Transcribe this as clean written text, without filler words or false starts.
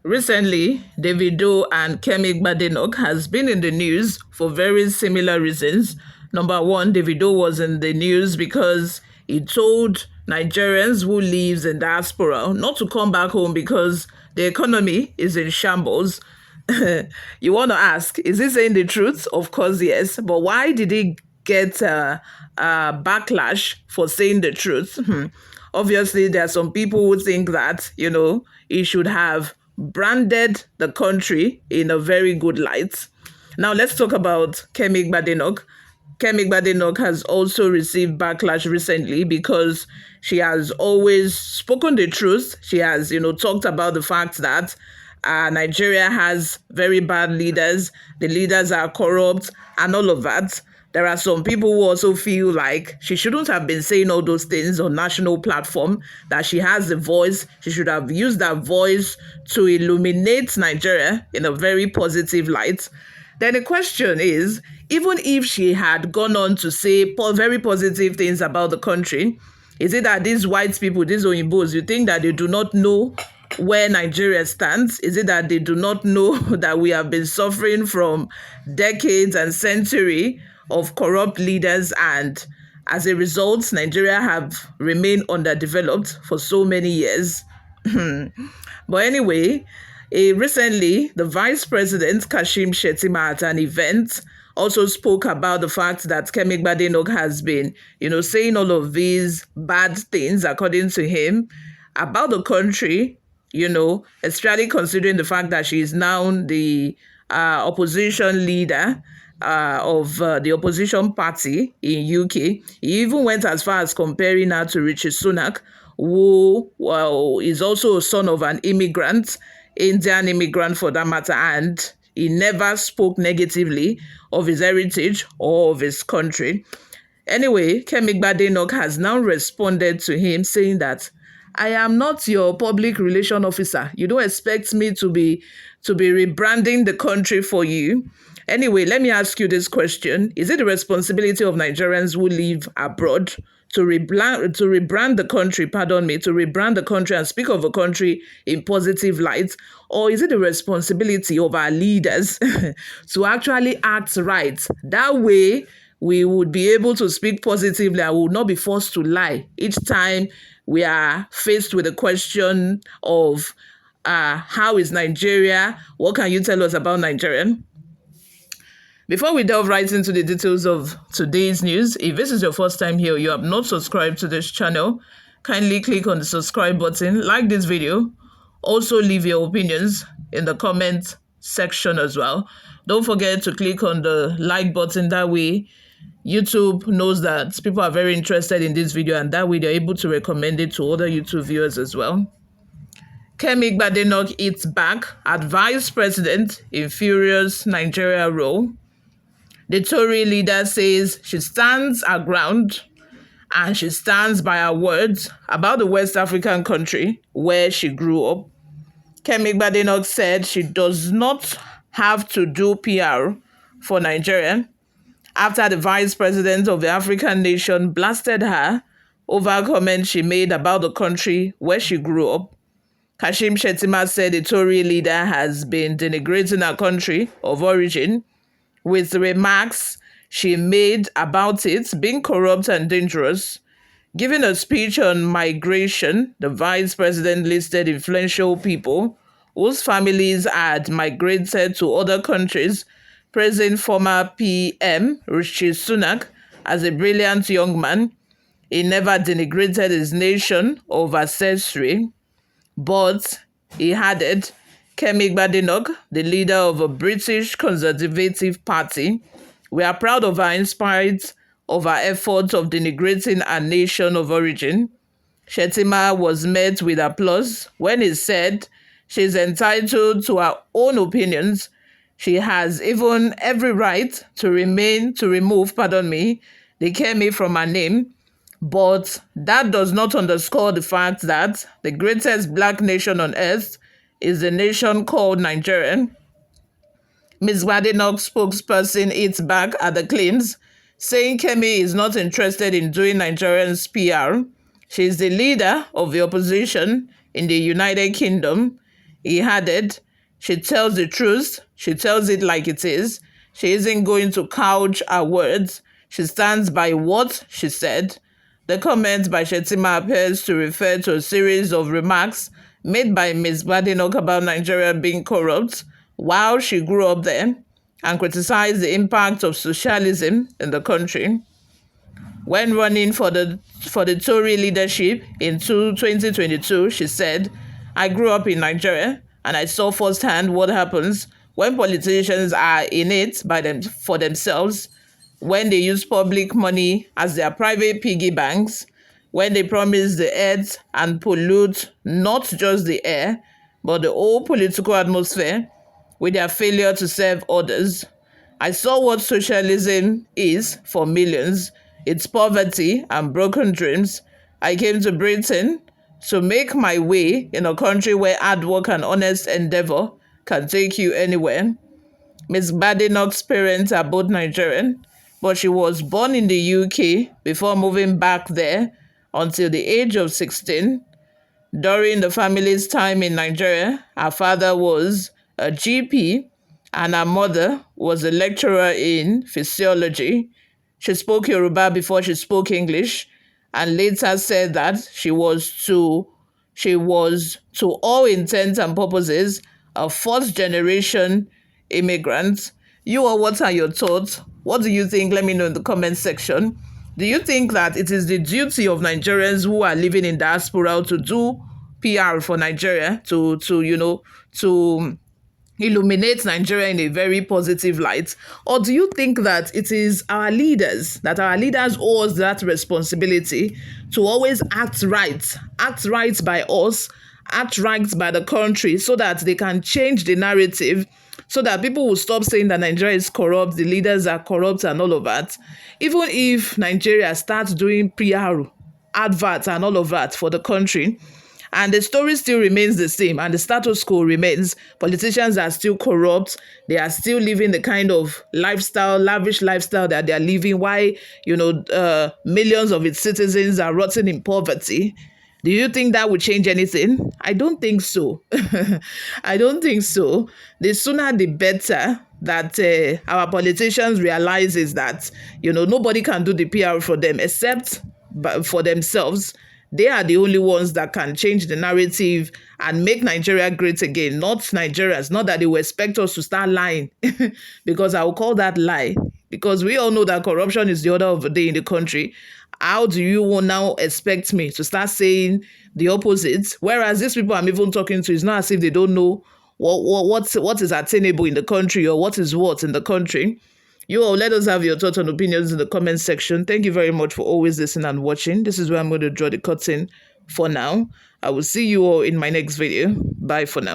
Recently, Davido and Kemi Badenoch has been in the news for very similar reasons. Number one, Davido was in the news because he told Nigerians who lives in diaspora not to come back home because the economy is in shambles. You want to ask, is he saying the truth? Of course, yes. But why did he get backlash for saying the truth? Obviously, there are some people who think that, he should have branded the country in a very good light. Now, let's talk about Kemi Badenoch. Kemi Badenoch has also received backlash recently because she has always spoken the truth. She has, talked about the fact that Nigeria has very bad leaders, the leaders are corrupt, and all of that. There are some people who also feel like she shouldn't have been saying all those things on national platform, that she has the voice. She should have used that voice to illuminate Nigeria in a very positive light. Then the question is, even if she had gone on to say very positive things about the country, is it that these white people, these Oyinbos, you think that they do not know where Nigeria stands? Is it that they do not know that we have been suffering from decades and centuries of corrupt leaders, and as a result, Nigeria have remained underdeveloped for so many years? But anyway, recently, the Vice President, Kasshim Shettima, at an event, also spoke about the fact that Kemi Badenoch has been, saying all of these bad things, according to him, about the country, especially considering the fact that she is now the opposition leader of the opposition party in UK. He even went as far as comparing her to Rishi Sunak, who is also a son of an immigrant, Indian immigrant for that matter, and he never spoke negatively of his heritage or of his country. Anyway, Kemi Badenoch has now responded to him saying that, I am not your public relation officer. You don't expect me to be rebranding the country for you. Anyway, let me ask you this question. Is it the responsibility of Nigerians who live abroad to rebrand the country, to rebrand the country and speak of a country in positive light? Or is it the responsibility of our leaders to actually act right? That way, we would be able to speak positively and would not be forced to lie each time we are faced with a question of how is Nigeria? What can you tell us about Nigeria? Before we delve right into the details of today's news, if this is your first time here, you have not subscribed to this channel, kindly click on the subscribe button, like this video, also leave your opinions in the comment section as well. Don't forget to click on the like button. That way, YouTube knows that people are very interested in this video, and that way they're able to recommend it to other YouTube viewers as well. Kemi Badenoch hits back at Vice President in furious Nigeria role. The Tory leader says she stands her ground and she stands by her words about the West African country where she grew up. Kemi Badenoch said she does not have to do PR for Nigeria after the vice president of the African nation blasted her over comments she made about the country where she grew up. Kasshim Shettima said the Tory leader has been denigrating her country of origin with remarks she made about it being corrupt and dangerous. Giving a speech on migration, the vice president listed influential people whose families had migrated to other countries, praising former PM Rishi Sunak as a brilliant young man. He never denigrated his nation of ancestry, but he added, Kemi Badenoch, the leader of a British Conservative Party, we are proud of her in spite of her efforts of denigrating our nation of origin. Shettima was met with applause when he said she is entitled to her own opinions. She has even every right to remove the Kemi from her name. But that does not underscore the fact that the greatest black nation on earth is the nation called Nigeria. Ms. Badenoch's spokesperson hits back at the claims, saying Kemi is not interested in doing Nigerians PR. She is the leader of the opposition in the United Kingdom. He added, she tells the truth. She tells it like it is. She isn't going to couch her words. She stands by what she said. The comment by Shettima appears to refer to a series of remarks made by Ms. Badenoch about Nigeria being corrupt while she grew up there, and criticized the impact of socialism in the country. When running for the Tory leadership in 2022, she said, I grew up in Nigeria and I saw firsthand what happens when politicians are in it for themselves, when they use public money as their private piggy banks, when they promise the earth and pollute not just the air, but the whole political atmosphere with their failure to serve others. I saw what socialism is for millions. It's poverty and broken dreams. I came to Britain to make my way in a country where hard work and honest endeavor can take you anywhere. Ms. Badenoch's parents are both Nigerian, but she was born in the UK before moving back there until the age of 16. During the family's time in Nigeria, her father was a GP and her mother was a lecturer in physiology. She spoke Yoruba before she spoke English, and later said that she was to all intents and purposes a first generation immigrant. You all, what are your thoughts? What do you think? Let me know in the comment section. Do you think that it is the duty of Nigerians who are living in diaspora to do PR for Nigeria, to illuminate Nigeria in a very positive light? Or do you think that it is our leaders owe us that responsibility to always act right by us, act right by the country, so that they can change the narrative, so that people will stop saying that Nigeria is corrupt, the leaders are corrupt and all of that? Even if Nigeria starts doing PR, adverts and all of that for the country, and the story still remains the same and the status quo remains, politicians are still corrupt, they are still living the kind of lifestyle, lavish lifestyle that they are living, why millions of its citizens are rotting in poverty, do you think that would change anything? I don't think so. I don't think so. The sooner the better that our politicians realizes that, nobody can do the PR for them except for themselves. They are the only ones that can change the narrative and make Nigeria great again, not Nigerians. Not that they will expect us to start lying, because I will call that lie. Because we all know that corruption is the order of the day in the country. How do you now expect me to start saying the opposite? Whereas these people I'm even talking to, it's not as if they don't know what is attainable in the country or what is what in the country. You all, let us have your thoughts and opinions in the comment section. Thank you very much for always listening and watching. This is where I'm going to draw the curtain for now. I will see you all in my next video. Bye for now.